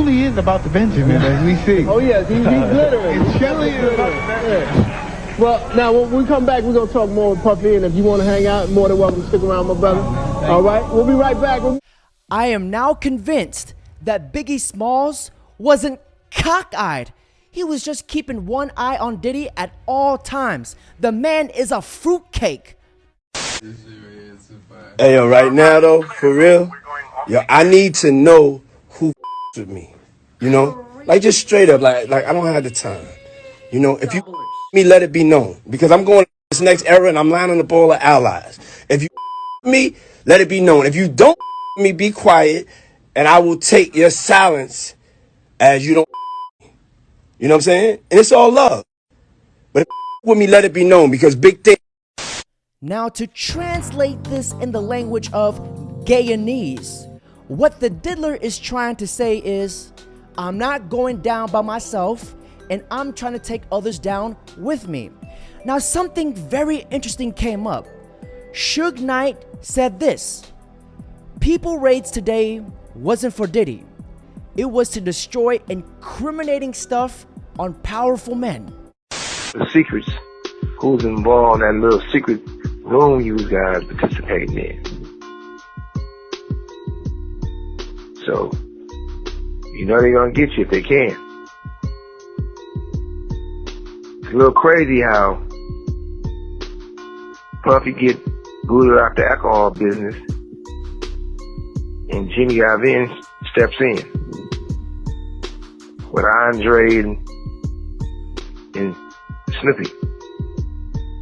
truly is about the Benjamin, as we see. Oh yes, he's glittering. It truly is about the Benjamin. Yeah. Well, now when we come back, we're gonna talk more with Puffy, and if you want to hang out, more than welcome to stick around, my brother. All right, we'll be right back. I am now convinced that Biggie Smalls wasn't cockeyed. He was just keeping one eye on Diddy at all times. The man is a fruitcake. Hey, yo, right now, though, for real, yo, I need to know who with me. You know? Like, just straight up, like I don't have the time. You know, if you me, let it be known. Because I'm going to this next era and I'm lining up all the allies. If you me, let it be known. If you don't me, be quiet, and I will take your silence as you don't. You know what I'm saying? And it's all love. But if with me, let it be known, because big thing. Now, to translate this in the language of Guyanese, what the diddler is trying to say is, I'm not going down by myself, and I'm trying to take others down with me. Now, something very interesting came up. Suge Knight said this: people raids today wasn't for Diddy. It was to destroy incriminating stuff on powerful men. The secrets, who's involved in that little secret room you guys participating in. So, you know they're gonna get you if they can. It's a little crazy how Puffy get booted out the alcohol business and Jimmy Iovine steps in with Andre and Snoopy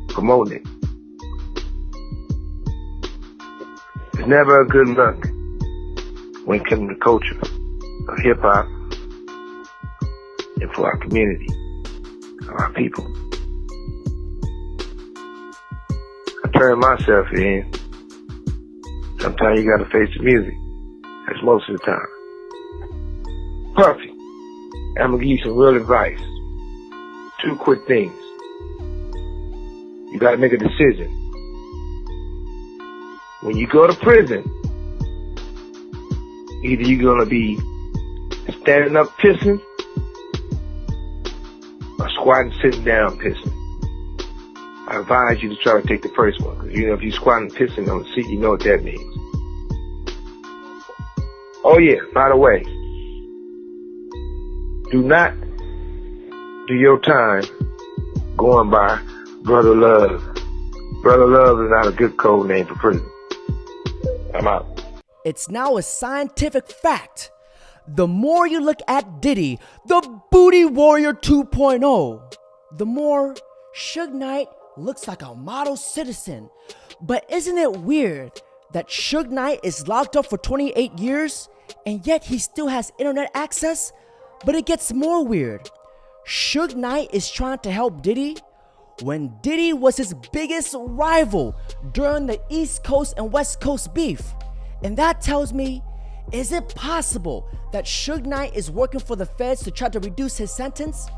promoting it. It's never a good look when it comes to culture of hip hop and for our community, our people. I turn myself in. Sometimes you gotta face the music. That's most of the time. Puffy, I'm gonna give you some real advice. 2 quick things. You gotta make a decision. When you go to prison, either you're gonna be standing up pissing or squatting sitting down pissing. I advise you to try to take the first one, because you know if you're squatting pissing on the seat, you know what that means. Oh yeah, by the way, do not do your time going by Brother Love. Brother Love is not a good code name for prison. I'm out. It's now a scientific fact. The more you look at Diddy, the Booty Warrior 2.0, the more Suge Knight looks like a model citizen. But isn't it weird that Suge Knight is locked up for 28 years and yet he still has internet access? But it gets more weird. Suge Knight is trying to help Diddy when Diddy was his biggest rival during the East Coast and West Coast beef. And that tells me, is it possible that Suge Knight is working for the feds to try to reduce his sentence?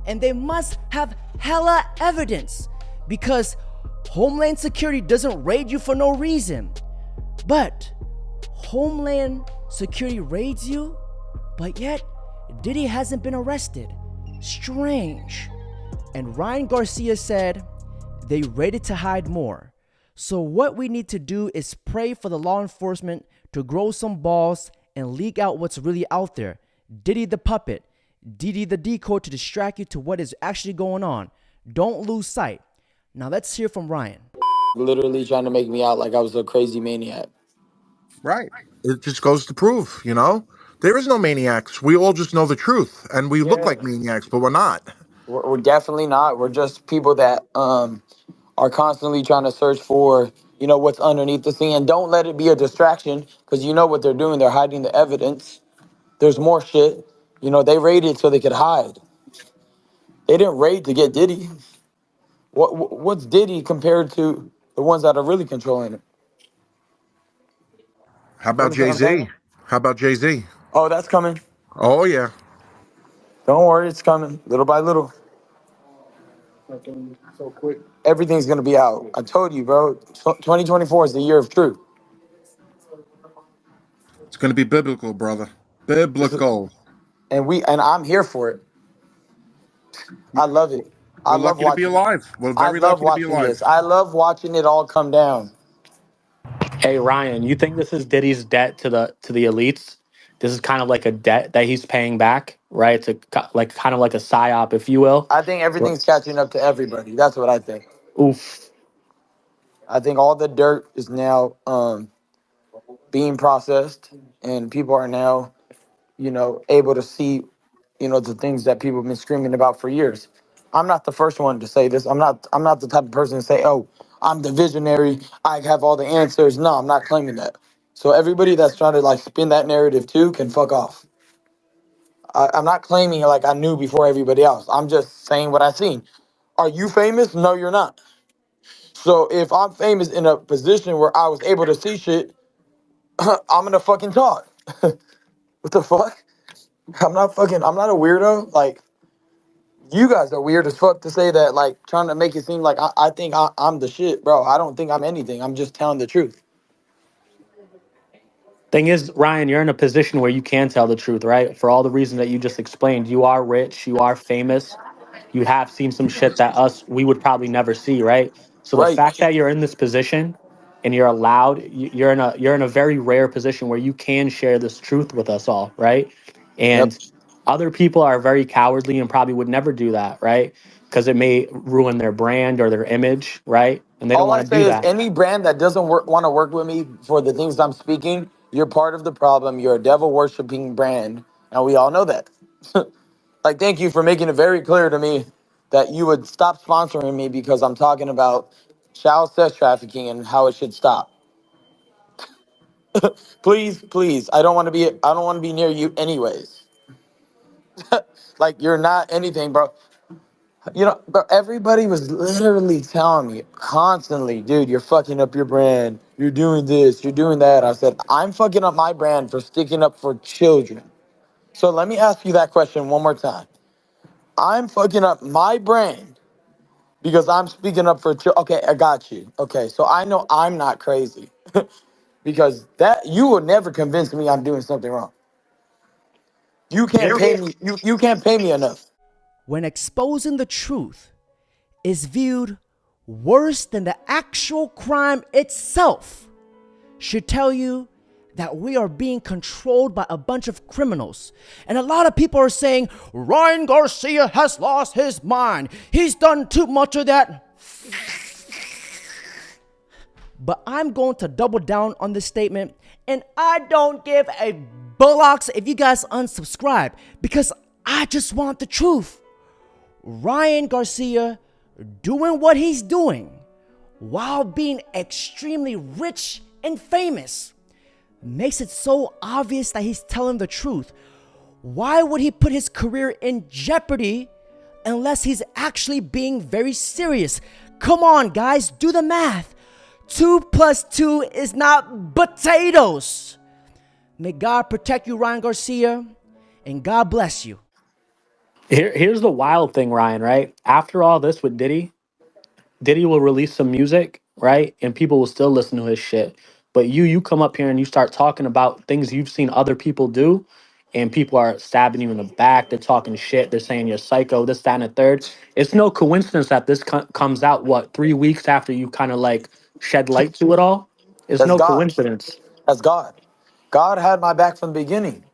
And they must have hella evidence, because Homeland Security doesn't raid you for no reason. But Homeland Security raids you, but yet Diddy hasn't been arrested. Strange. And Ryan Garcia said they raided to hide more. So what we need to do is pray for the law enforcement to grow some balls and leak out what's really out there. Diddy the puppet, Diddy the decoy to distract you to what is actually going on. Don't lose sight. Now let's hear from Ryan. Literally trying to make me out like I was a crazy maniac. Right. It just goes to prove, you know, there is no maniacs. We all just know the truth, and we look like maniacs, but we're not. We're definitely not. We're just people that are constantly trying to search for, you know, what's underneath the scene. And don't let it be a distraction, because you know what they're doing. They're hiding the evidence. There's more shit. You know, they raided so they could hide. They didn't raid to get Diddy. What's Diddy compared to the ones that are really controlling it? How about Jay-Z? How about Jay-Z? Oh, that's coming. Oh, yeah. Don't worry, it's coming. Little by little. So quick. Everything's going to be out. I told you, bro. 2024 is the year of truth. It's going to be biblical, brother. Biblical. and I'm here for it. I love it. I We're love lucky to be watching it. alive. We're I very love lucky to be watching alive. this. I love watching it all come down. Hey Ryan, you think this is Diddy's debt to the elites? This is kind of like a debt that he's paying back, right? It's like kind of like a psyop, if you will. I think everything's catching up to everybody. That's what I think. Oof. I think all the dirt is now being processed, and people are now, able to see, the things that people have been screaming about for years. I'm not the first one to say this. I'm not the type of person to say, "Oh, I'm the visionary. I have all the answers." No, I'm not claiming that. So everybody that's trying to like spin that narrative too can fuck off. I'm not claiming like I knew before everybody else. I'm just saying what I seen. Are you famous? No, you're not. So if I'm famous in a position where I was able to see shit, I'm gonna fucking talk. What the fuck? I'm not a weirdo. Like, you guys are weird as fuck to say that, like, trying to make it seem like I think I'm the shit, bro. I don't think I'm anything. I'm just telling the truth. Thing is, Ryan, you're in a position where you can tell the truth, right? For all the reasons that you just explained. You are rich, you are famous, you have seen some shit that we would probably never see, right? So the Right. fact that you're in this position and you're allowed, you're in a very rare position where you can share this truth with us all, right? Yep. And other people are very cowardly and probably would never do that, right? Because it may ruin their brand or their image, right? And they don't All I want to do say is that. any brand that doesn't want to work with me for the things I'm speaking, you're part of the problem. You're a devil worshiping brand. And we all know that. Like, thank you for making it very clear to me that you would stop sponsoring me because I'm talking about child sex trafficking and how it should stop. Please, please. I don't want to be near you anyways. Like, you're not anything, bro. Bro, everybody was literally telling me constantly, dude, you're fucking up your brand. You're doing this, you're doing that. I said, I'm fucking up my brand for sticking up for children. So let me ask you that question one more time. I'm fucking up my brand because I'm speaking up for children. Okay, I got you. Okay, so I know I'm not crazy because that you will never convince me I'm doing something wrong. You can't pay me. You can't pay me enough. When exposing the truth is viewed worse than the actual crime itself, should tell you that we are being controlled by a bunch of criminals. And a lot of people are saying, Ryan Garcia has lost his mind. He's done too much of that. But I'm going to double down on this statement, and I don't give a bullocks if you guys unsubscribe, because I just want the truth. Ryan Garcia doing what he's doing while being extremely rich and famous makes it so obvious that he's telling the truth. Why would he put his career in jeopardy unless he's actually being very serious? Come on, guys, do the math. 2 plus 2 is not potatoes. May God protect you, Ryan Garcia, and God bless you. Here's the wild thing, Ryan, right? After all this with Diddy will release some music, right? And people will still listen to his shit. But you come up here and you start talking about things you've seen other people do, and people are stabbing you in the back. They're talking shit. They're saying you're psycho, this, that, and the third. It's no coincidence that this comes out, what, 3 weeks after you kind of like shed light to it all? It's That's no God. coincidence. That's God. God had my back from the beginning.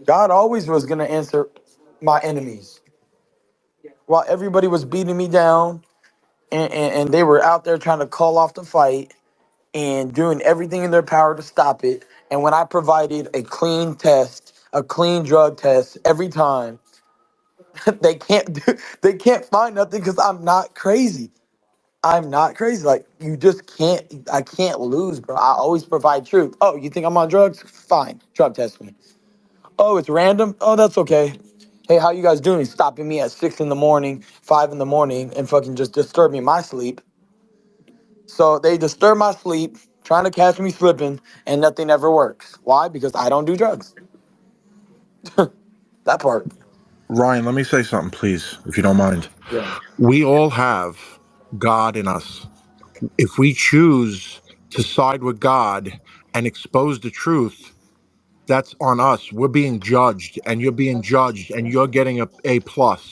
God always was going to answer my enemies. While everybody was beating me down and they were out there trying to call off the fight and doing everything in their power to stop it. And when I provided a clean test, a clean drug test every time, they can't find nothing because I'm not crazy. I'm not crazy. Like, you just can't, I can't lose, bro. I always provide truth. Oh, you think I'm on drugs? Fine. Drug test me. Oh, it's random? Oh, that's okay. Hey, how you guys doing? Stopping me at 6 in the morning, 5 in the morning, and fucking just disturbing my sleep. So they disturb my sleep, trying to catch me slipping, and nothing ever works. Why? Because I don't do drugs. That part. Ryan, let me say something, please, if you don't mind. Yeah. We all have God in us. If we choose to side with God and expose the truth, that's on us. We're being judged, and you're being judged, and you're getting a A+.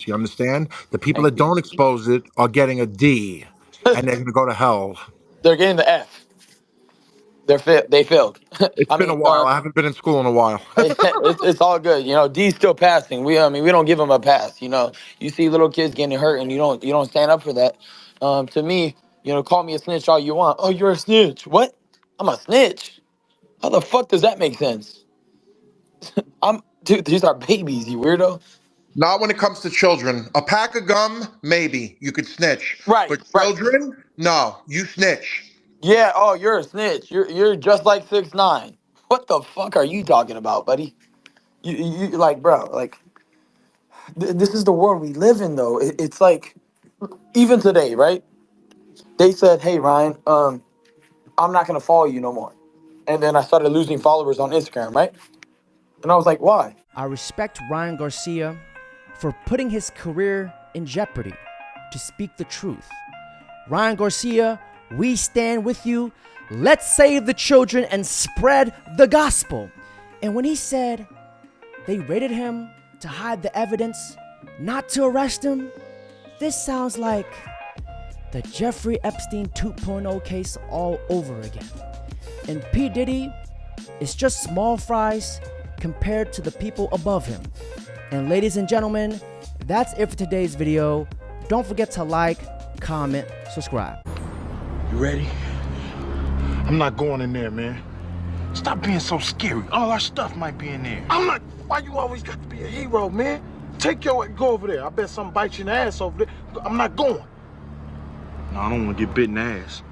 You understand? The people Thank that you. don't expose it are getting a D, and they're gonna go to hell. They're getting the F. They failed. It's I been a mean, while. I haven't been in school in a while. it's all good. You know, D's still passing. I mean, we don't give them a pass. You know, you see little kids getting hurt, and you don't stand up for that. To me, you know, call me a snitch all you want. Oh, you're a snitch. What? I'm a snitch. How the fuck does that make sense? Dude, these are babies, you weirdo. Not when it comes to children. A pack of gum, maybe you could snitch, Right, but right. children, no, you snitch. Yeah. Oh, you're a snitch. You're just like 6ix9ine. What the fuck are you talking about, buddy? You like, bro, like this is the world we live in, though. It's like even today, right? They said, "Hey, Ryan, I'm not gonna follow you no more," and then I started losing followers on Instagram, right? And I was like, "Why?" I respect Ryan Garcia for putting his career in jeopardy to speak the truth. Ryan Garcia, we stand with you. Let's save the children and spread the gospel. And when he said they raided him to hide the evidence, not to arrest him, this sounds like the Jeffrey Epstein 2.0 case all over again. And P. Diddy is just small fries compared to the people above him. And ladies and gentlemen, that's it for today's video. Don't forget to like, comment, subscribe. You ready? I'm not going in there, man. Stop being so scary. All our stuff might be in there. I'm not. Why you always got to be a hero, man? Take your go over there. I bet something bites you in the ass over there. I'm not going. No, I don't want to get bit in the ass.